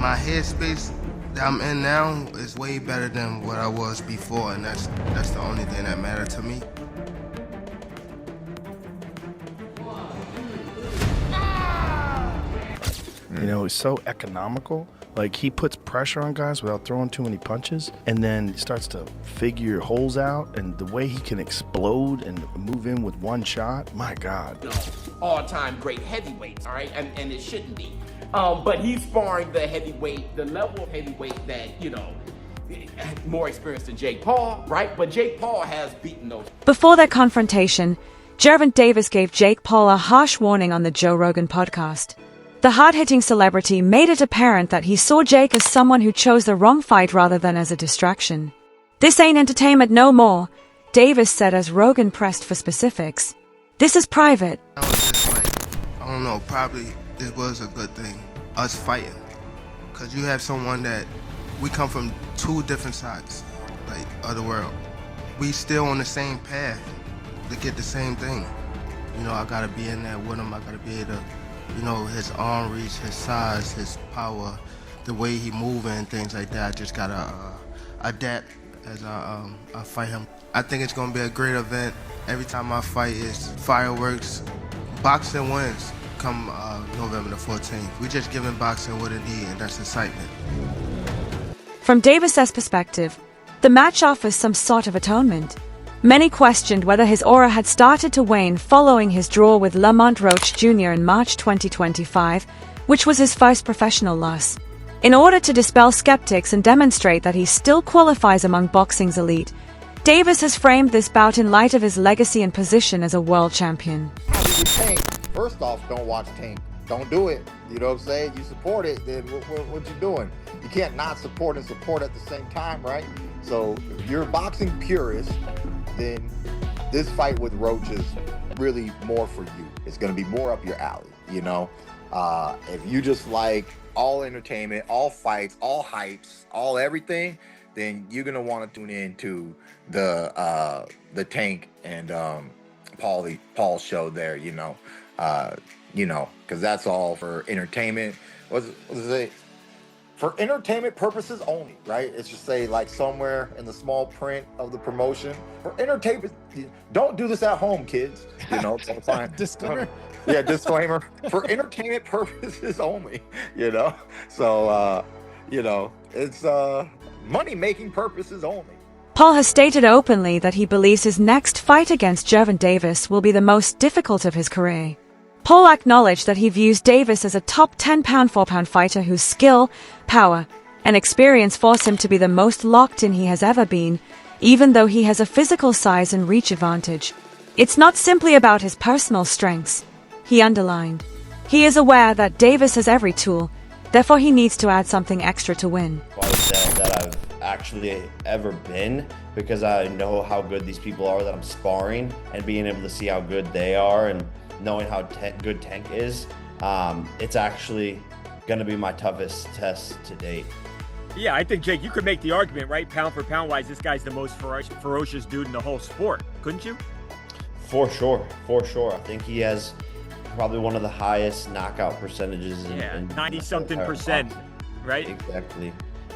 my headspace that I'm in now is way better than what I was before, and that's the only thing that mattered to me. You know, he's so economical. Like, he puts pressure on guys without throwing too many punches, and then he starts to figure holes out, and the way he can explode and move in with one shot, my God. All-time great heavyweights, all right? And it shouldn't be. But he's sparring the heavyweight, the level of heavyweight that, you know, more experienced than Jake Paul, right? But Jake Paul has beaten those. Before their confrontation, Gervonta Davis gave Jake Paul a harsh warning on the Joe Rogan podcast. The hard-hitting celebrity made it apparent that he saw Jake as someone who chose the wrong fight rather than as a distraction. "This ain't entertainment no more," Davis said as Rogan pressed for specifics. "This is private." I was just like, I don't know, probably this was a good thing, us fighting. Because you have someone that, we come from two different sides, like, of the world. We still on the same path to get the same thing. You know, I gotta be in there with him, I gotta be able to, you know, his arm reach, his size, his power, the way he moving and things like that. I just gotta adapt as I fight him. I think it's gonna be a great event. Every time I fight is fireworks. Boxing wins come November the 14th. We just giving boxing what it needs, and that's excitement. From Davis's perspective, the match offers some sort of atonement. Many questioned whether his aura had started to wane following his draw with Lamont Roach Jr. in March 2025, which was his first professional loss. In order to dispel skeptics and demonstrate that he still qualifies among boxing's elite, Davis has framed this bout in light of his legacy and position as a world champion. Tank, first off, don't watch Tank. Don't do it. You know what I'm saying? You support it, then what you doing? You can't not support and support at the same time, right? So if you're a boxing purist, then this fight with Roach is really more for you. It's going to be more up your alley, you know? If you just like all entertainment, all fights, all hypes, all everything, then you're going to want to tune in to the Tank and Paul show there, you know, because that's all for entertainment. What's it? For entertainment purposes only, right? It's just say like somewhere in the small print of the promotion. For entertainment, don't do this at home, kids. You know, so fine. Disclaimer. Yeah, disclaimer. For entertainment purposes only, you know. So, you know, it's money-making purposes only. Paul has stated openly that he believes his next fight against Gervonta Davis will be the most difficult of his career. Paul acknowledged that he views Davis as a top 10 pound-for-pound fighter whose skill, power, and experience force him to be the most locked-in he has ever been, even though he has a physical size and reach advantage. It's not simply about his personal strengths, he underlined. He is aware that Davis has every tool, therefore he needs to add something extra to win. That I've actually ever been, because I know how good these people are that I'm sparring, and being able to see how good they are and knowing how good Tank is, it's actually going to be my toughest test to date. Yeah, I think, Jake, you could make the argument, right? Pound for pound wise, this guy's the most ferocious dude in the whole sport, couldn't you? For sure. I think he has probably one of the highest knockout percentages in 90-something%, right?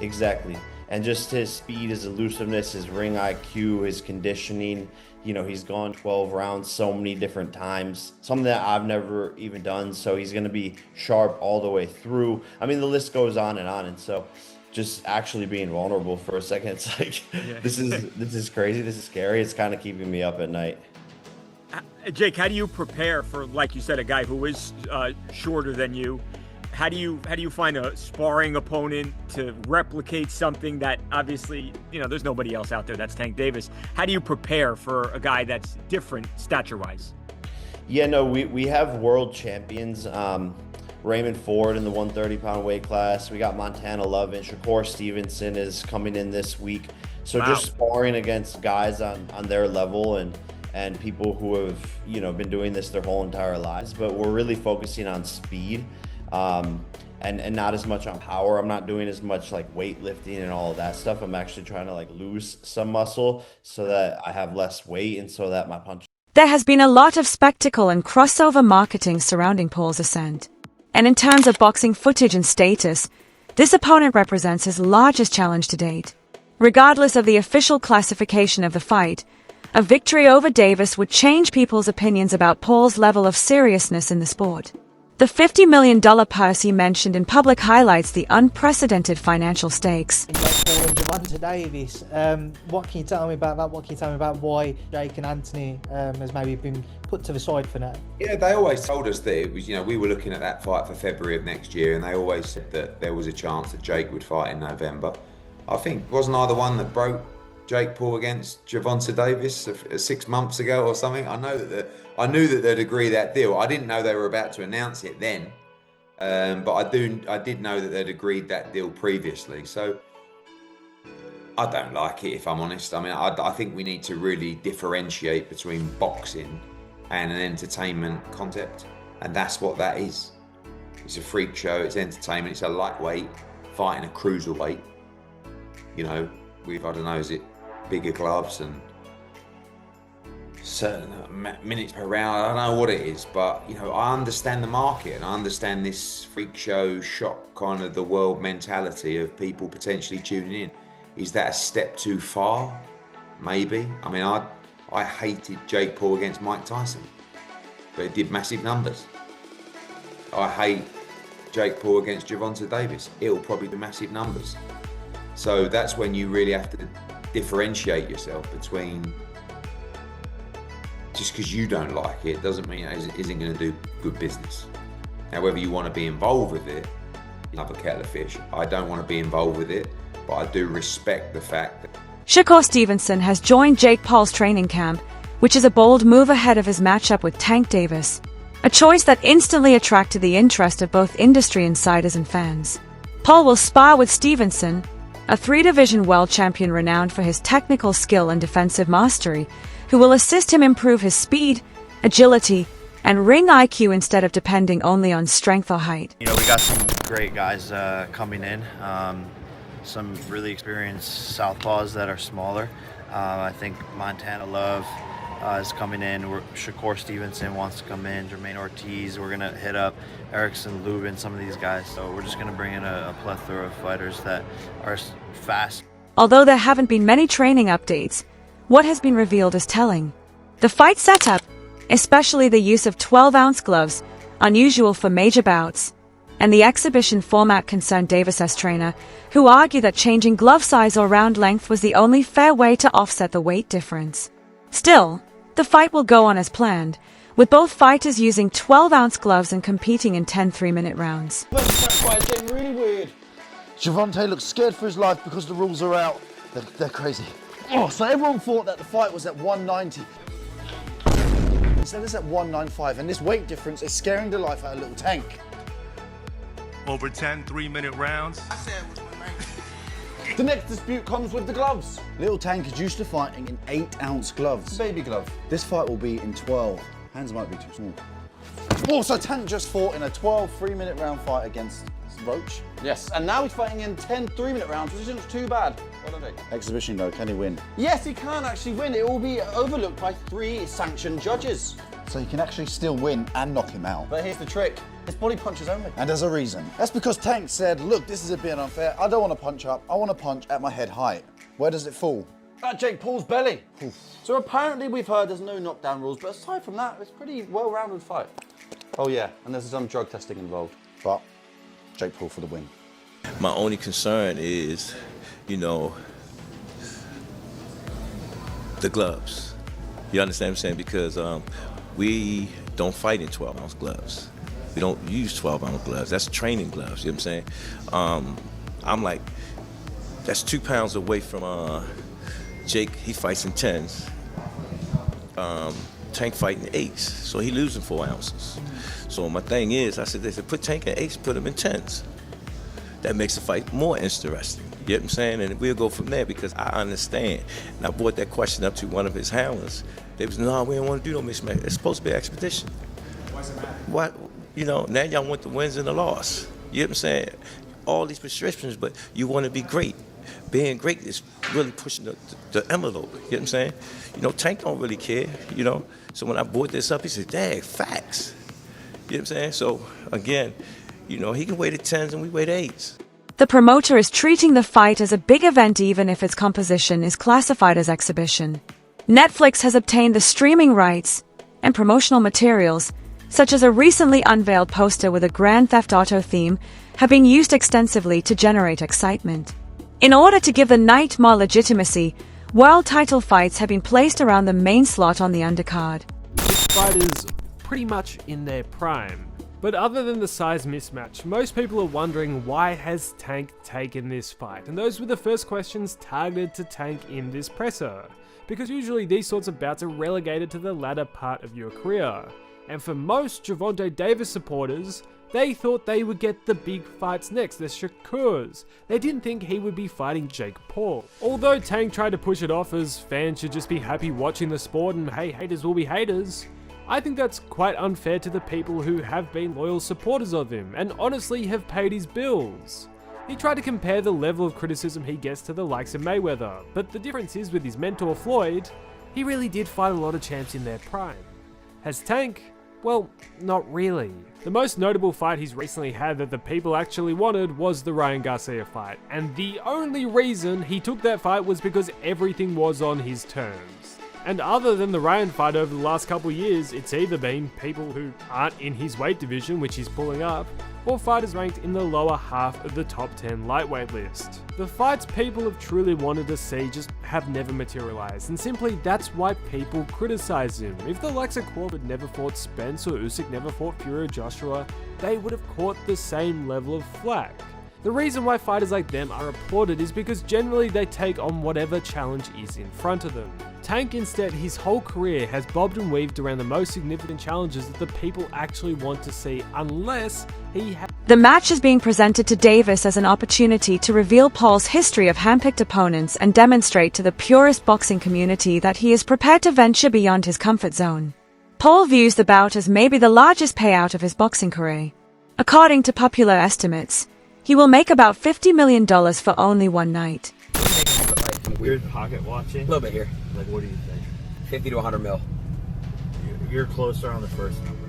Exactly. And just his speed, his elusiveness, his ring IQ, his conditioning. You know, he's gone 12 rounds so many different times, something that I've never even done. So he's going to be sharp all the way through. I mean, the list goes on. And so just actually being vulnerable for a second, it's like, this is crazy. This is scary. It's kind of keeping me up at night. Jake, how do you prepare for, like you said, a guy who is shorter than you? How do you find a sparring opponent to replicate something that obviously, you know, there's nobody else out there that's Tank Davis? How do you prepare for a guy that's different stature-wise? Yeah, no, we have world champions. Raymond Ford in the 130-pound weight class. We got Montana Lovin. Shakur Stevenson is coming in this week. So just sparring against guys on their level and people who have, you know, been doing this their whole entire lives. But we're really focusing on speed. And not as much on power. I'm not doing as much like weightlifting and all of that stuff. I'm actually trying to like lose some muscle so that I have less weight and so that my punch. There has been a lot of spectacle and crossover marketing surrounding Paul's ascent. And in terms of boxing footage and status, This opponent represents his largest challenge to date. Regardless of the official classification of the fight, a victory over Davis would change people's opinions about Paul's level of seriousness in the sport. The $50 million purse he mentioned in public highlights the unprecedented financial stakes. Paul and Gervonta Davis, what can you tell me about that? What can you tell me about why Jake and Anthony has maybe been put to the side for now? Yeah, they always told us that it was, we were looking at that fight for February of next year, and they always said that there was a chance that Jake would fight in November. I think, wasn't I the one that broke Jake Paul against Gervonta Davis 6 months ago or something? I knew that they'd agree that deal. I didn't know they were about to announce it then, but I did know that they'd agreed that deal previously. So I don't like it, if I'm honest. I mean, I think we need to really differentiate between boxing and an entertainment concept, and that's what that is. It's a freak show. It's entertainment. It's a lightweight fighting a cruiserweight. With, I don't know, is it bigger gloves and certain minutes per round? I don't know what it is, but I understand the market, and I understand this freak show shock kind of the world mentality of people potentially tuning in. Is that a step too far? Maybe. I mean, I hated Jake Paul against Mike Tyson, but it did massive numbers. I hate Jake Paul against Gervonta Davis. It'll probably do massive numbers. So that's when you really have to differentiate yourself between, just because you don't like it doesn't mean it isn't going to do good business. Now, whether you want to be involved with it, another kettle of fish. I don't want to be involved with it, but I do respect the fact that Shakur Stevenson has joined Jake Paul's training camp, which is a bold move ahead of his matchup with Tank Davis, a choice that instantly attracted the interest of both industry insiders and fans. Paul will spar with Stevenson, a three-division world champion renowned for his technical skill and defensive mastery, who will assist him improve his speed, agility, and ring IQ instead of depending only on strength or height. We got some great guys coming in, some really experienced southpaws that are smaller. I think Montana Love is coming in. Shakur Stevenson wants to come in. Jermaine Ortiz. We're gonna hit up Erickson, Lubin, some of these guys. So we're just gonna bring in a plethora of fighters that are fast. Although there haven't been many training updates, what has been revealed is telling. The fight setup, especially the use of 12-ounce gloves, unusual for major bouts, and the exhibition format concerned Davis's trainer, who argued that changing glove size or round length was the only fair way to offset the weight difference. Still, the fight will go on as planned, with both fighters using 12-ounce gloves and competing in 10 3-minute rounds. That's why it's getting really weird. Gervonta looks scared for his life because the rules are out. They're crazy. Oh, so everyone thought that the fight was at 190. Instead it's at 195, and this weight difference is scaring the life out of little Tank. Over 10 3-minute rounds. I said it was 190. The next dispute comes with the gloves. Little Tank is used to fighting in 8-ounce gloves. Baby glove. This fight will be in 12. Hands might be too small. Oh, so Tank just fought in a 12 3-minute round fight against Roach. Yes, and now he's fighting in 10 3-minute rounds, which isn't too bad. What do you think? Exhibition though, can he win? Yes, he can actually win. It will be overlooked by 3 sanctioned judges. So he can actually still win and knock him out. But here's the trick. It's body punches only. And there's a reason. That's because Tank said, look, this is a bit unfair. I don't want to punch up. I want to punch at my head height. Where does it fall? At Jake Paul's belly. Oof. So apparently we've heard there's no knockdown rules, but aside from that, it's a pretty well-rounded fight. Oh yeah, and there's some drug testing involved. But Jake Paul for the win. My only concern is, the gloves. You understand what I'm saying? Because we don't fight in 12-ounce gloves. We don't use 12-ounce gloves. That's training gloves, you know what I'm saying? I'm like, that's 2 pounds away from Jake. He fights in 10s. Tank fighting 8s, so he losing 4 ounces. So my thing is, I said, they said, put Tank in 8s, put him in 10s. That makes the fight more interesting. You get what I'm saying? And we'll go from there because I understand. And I brought that question up to one of his handlers. They was, no, we don't want to do no mixed match. It's supposed to be an expedition. Why does it matter? What? Now y'all want the wins and the loss. You know what I'm saying? All these prescriptions, but you want to be great. Being great is really pushing the envelope. You know what I'm saying? Tank don't really care, So when I brought this up, he said, dang, facts. You know what I'm saying? So, again, he can weigh the 10s and we weigh the 8s. The promoter is treating the fight as a big event even if its composition is classified as exhibition. Netflix has obtained the streaming rights and promotional materials, such as a recently unveiled poster with a Grand Theft Auto theme, have been used extensively to generate excitement. In order to give the night more legitimacy, world title fights have been placed around the main slot on the undercard. This fight is pretty much in their prime. But other than the size mismatch, most people are wondering why has Tank taken this fight, and those were the first questions targeted to Tank in this presser, because usually these sorts of bouts are relegated to the latter part of your career, and for most Gervonta Davis supporters, they thought they would get the big fights next, the Shakurs. They didn't think he would be fighting Jake Paul. Although Tank tried to push it off as fans should just be happy watching the sport and hey, haters will be haters, I think that's quite unfair to the people who have been loyal supporters of him and honestly have paid his bills. He tried to compare the level of criticism he gets to the likes of Mayweather, but the difference is with his mentor Floyd, he really did fight a lot of champs in their prime. Has Tank? Well, not really. The most notable fight he's recently had that the people actually wanted was the Ryan Garcia fight, and the only reason he took that fight was because everything was on his terms. And other than the Ryan fight over the last couple years, it's either been people who aren't in his weight division, which he's pulling up, or fighters ranked in the lower half of the top 10 lightweight list. The fights people have truly wanted to see just have never materialized, and simply that's why people criticize him. If the likes of Crawford never fought Spence or Usyk never fought Fury or Joshua, they would have caught the same level of flack. The reason why fighters like them are applauded is because generally they take on whatever challenge is in front of them. Tank instead, his whole career has bobbed and weaved around the most significant challenges that the people actually want to see, unless he has. The match is being presented to Davis as an opportunity to reveal Paul's history of handpicked opponents and demonstrate to the purist boxing community that he is prepared to venture beyond his comfort zone. Paul views the bout as maybe the largest payout of his boxing career. According to popular estimates, he will make about $50 million for only one night. Weird pocket watching. A little bit here. Like, what do you think? 50 to 100 mil. You're closer on the first number.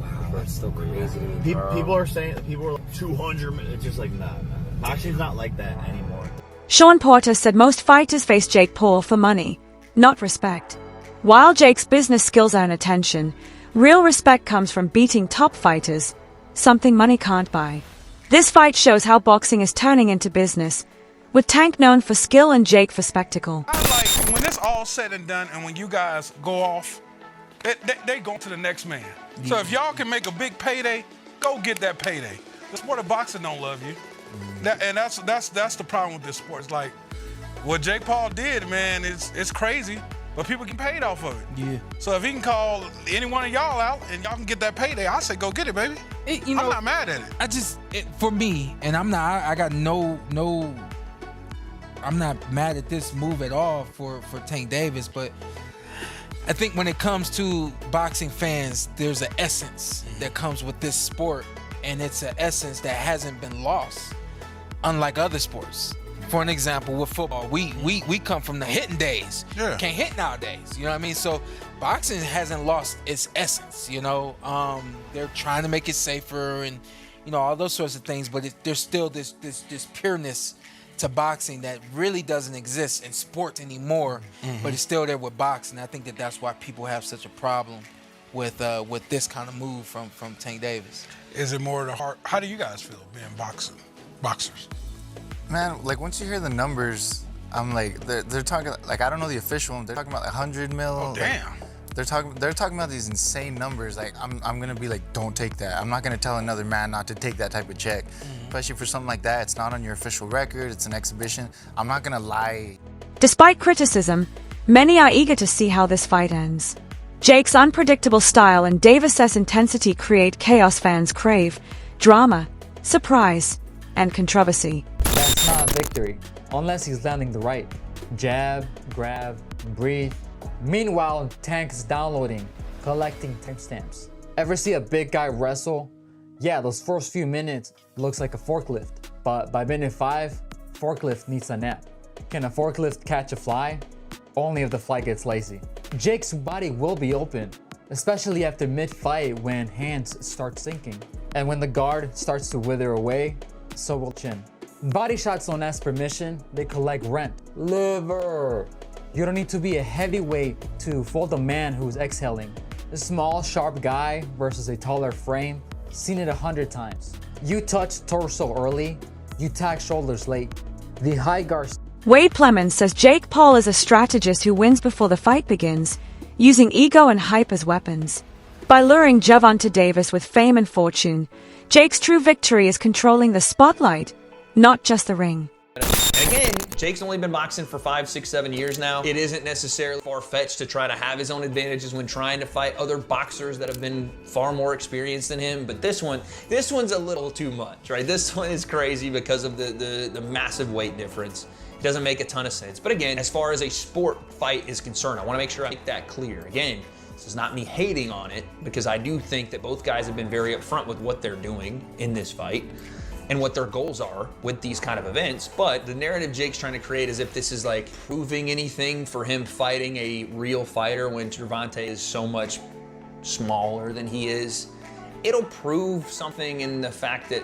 Wow, that's still crazy. People are saying, people are like 200. It's just like, nah. Boxing's not like that anymore. Sean Porter said most fighters face Jake Paul for money, not respect. While Jake's business skills earn attention, real respect comes from beating top fighters, something money can't buy. This fight shows how boxing is turning into business, with Tank known for skill and Jake for spectacle. I like when it's all said and done and when you guys go off, they go to the next man. So if y'all can make a big payday, go get that payday. The sport of boxing don't love you. And that's the problem with this sport. It's like, what Jake Paul did, man, it's crazy, but people get paid off of it. Yeah. So if he can call any one of y'all out and y'all can get that payday, I say go get it, baby. I'm not mad at it. For me, and I'm not mad at this move at all for Tank Davis, but I think when it comes to boxing fans, there's an essence that comes with this sport, and it's an essence that hasn't been lost, unlike other sports. For an example, with football, we come from the hitting days. Yeah. Can't hit nowadays, you know what I mean? So boxing hasn't lost its essence, you know? They're trying to make it safer and, you know, all those sorts of things, but there's still this pureness to boxing that really doesn't exist in sports anymore, but it's still there with boxing. I think that's why people have such a problem with this kind of move from Tank Davis. Is it more the heart? How do you guys feel being boxers? Man, like once you hear the numbers, I'm like, they're talking, like I don't know the official one, they're talking about like 100 mil. Oh, damn. Like, they're talking about these insane numbers. Like I'm gonna be like, don't take that. I'm not gonna tell another man not to take that type of check, especially for something like that. It's not on your official record. It's an exhibition. I'm not gonna lie. Despite criticism, many are eager to see how this fight ends. Jake's unpredictable style and Davis's intensity create chaos fans crave, drama, surprise, and controversy. That's not a victory, unless he's landing the right jab, grab, breathe. Meanwhile, Tank is downloading, collecting timestamps. Ever see a big guy wrestle? Yeah, those first few minutes looks like a forklift, but by minute 5, forklift needs a nap. Can a forklift catch a fly? Only if the fly gets lazy. Jake's body will be open, especially after mid-fight when hands start sinking. And when the guard starts to wither away, so will chin. Body shots don't ask permission, they collect rent. Liver. You don't need to be a heavyweight to fold a man who's exhaling. A small, sharp guy versus a taller frame, seen it 100 times. You touch torso early, you tag shoulders late. The high guard. Wade Plemons says Jake Paul is a strategist who wins before the fight begins, using ego and hype as weapons. By luring Gervonta Davis with fame and fortune, Jake's true victory is controlling the spotlight, not just the ring. And again, Jake's only been boxing for 5, 6, 7 years now. It isn't necessarily far-fetched to try to have his own advantages when trying to fight other boxers that have been far more experienced than him. But this one's a little too much, right? This one is crazy because of the massive weight difference. It doesn't make a ton of sense. But again, as far as a sport fight is concerned, I want to make sure I make that clear. Again, this is not me hating on it, because I do think that both guys have been very upfront with what they're doing in this fight and what their goals are with these kind of events. But the narrative Jake's trying to create is if this is like proving anything for him fighting a real fighter when Gervonta is so much smaller than he is, it'll prove something in the fact that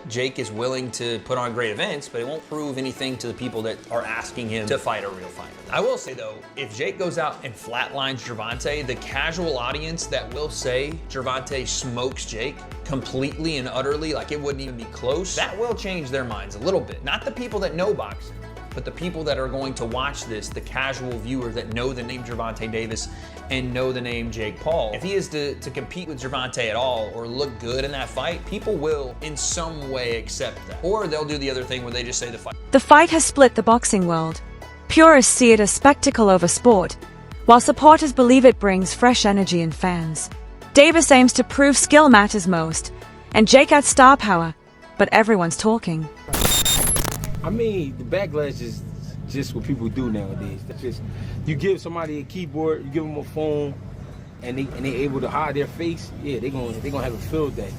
Jake is willing to put on great events, but it won't prove anything to the people that are asking him to fight a real fighter. I will say though, if Jake goes out and flatlines Gervonta, the casual audience that will say Gervonta smokes Jake completely and utterly, like it wouldn't even be close, that will change their minds a little bit. Not the people that know boxing, but the people that are going to watch this, the casual viewer that know the name Gervonta Davis and know the name Jake Paul. If he is to compete with Gervonta at all or look good in that fight, people will in some way accept that. Or they'll do the other thing where they just say the fight. The fight has split the boxing world. Purists see it as spectacle over sport, while supporters believe it brings fresh energy and fans. Davis aims to prove skill matters most, and Jake adds star power, but everyone's talking. I mean, the backlash is just what people do nowadays. That's just, you give somebody a keyboard, you give them a phone, and they able to hide their face. Yeah, they gonna have a field day.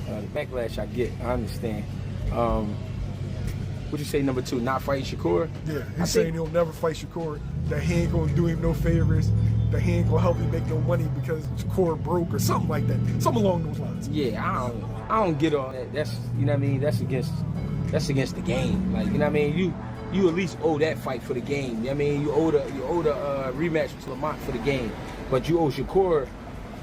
The backlash I get, I understand. What'd you say, number 2? Not fight Shakur? Yeah, he's saying he'll never fight Shakur. That he ain't gonna do him no favors. That he ain't gonna help him make no money because Shakur broke or something like that. Something along those lines. Yeah, I don't get all that. That's, you know what I mean. That's against the game. Like, you know what I mean. You at least owe that fight for the game. You know what I mean. You owe the rematch with Lamont for the game, but you owe Shakur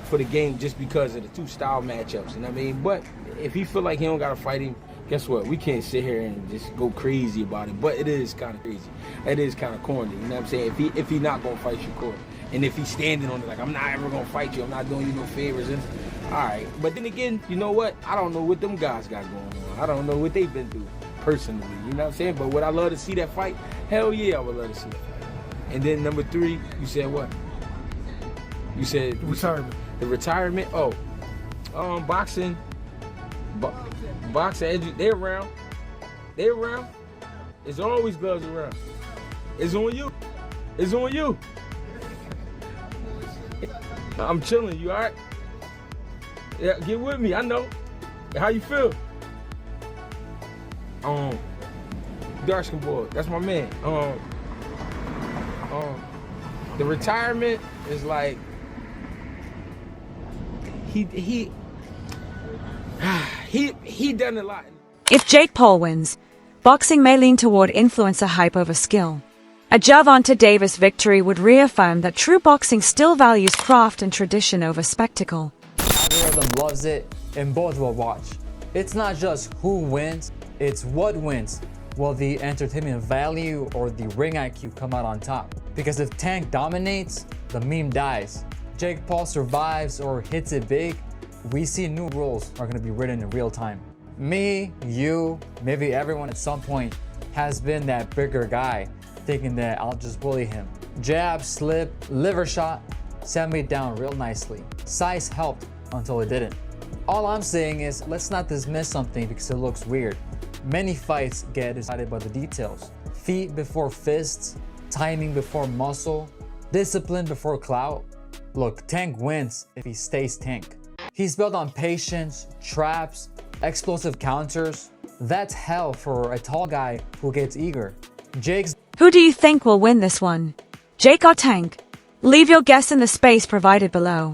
for the game just because of the 2 style matchups. You know what I mean. But if he feel like he don't gotta fight him, guess what? We can't sit here and just go crazy about it. But it is kind of crazy. It is kind of corny. You know what I'm saying? If he not gonna fight Shakur, and if he's standing on it like, I'm not ever gonna fight you, I'm not doing you no favors, and all right. But then again, you know what? I don't know what them guys got going on. I don't know what they've been through personally. You know what I'm saying? But would I love to see that fight? Hell yeah, I would love to see that fight. And then number 3, you said what? You said retirement. The retirement. Oh, boxing. Boxing. They're around. They're around. There's always gloves around. It's on you. It's on you. I'm chilling. You all right? Yeah, get with me. I know. How you feel? Dark skin boy. That's my man. The retirement is like he done a lot. If Jake Paul wins, boxing may lean toward influencer hype over skill. A Gervonta Davis victory would reaffirm that true boxing still values craft and tradition over spectacle. Algorithm loves it, and both will watch. It's not just who wins, it's what wins. Will the entertainment value or the ring IQ come out on top? Because if Tank dominates, the meme dies. Jake Paul survives or hits it big, we see new rules are going to be written in real time. Me, you, maybe everyone at some point has been that bigger guy, thinking that I'll just bully him. Jab, slip, liver shot, sat me down real nicely. Size helped until it didn't. All I'm saying is, let's not dismiss something because it looks weird. Many fights get decided by the details. Feet before fists, timing before muscle, discipline before clout. Look, Tank wins if he stays Tank. He's built on patience, traps, explosive counters. That's hell for a tall guy who gets eager. Who do you think will win this one? Jake or Tank? Leave your guess in the space provided below.